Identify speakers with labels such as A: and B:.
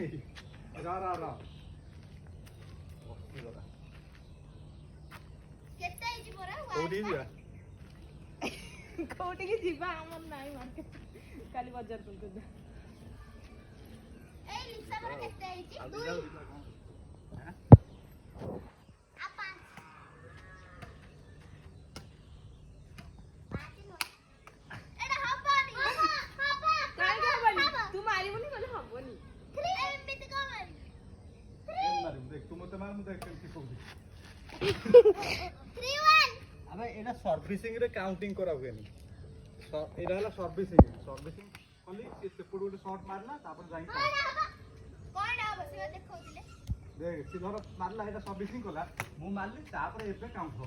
A: रा
B: केते इजी परा
A: कोठी जा
C: कोठी की जीवा हमर नाही मार्केट काली बाजार को
B: ए लिसा परा केते इजी दुई आपा एडा हबनी हापा
C: काय काय बोली तू मारिबनी बोले हबनी
B: 3 एमबी तो कमन
A: मारू देख तू मते मार मु देख केमती कोठी
B: 3-1
A: अबे एना सर्विसिंग रे काउंटिंग करा हुएनी एरा हला सर्विसिंग खाली एते पुड गोटे शॉट मारला तापर जाई
B: कोण बसिबा देखौ दिले
A: देख सी धर मारला एटा सर्विसिंग कला मु मारली तापर एबे काउंट हो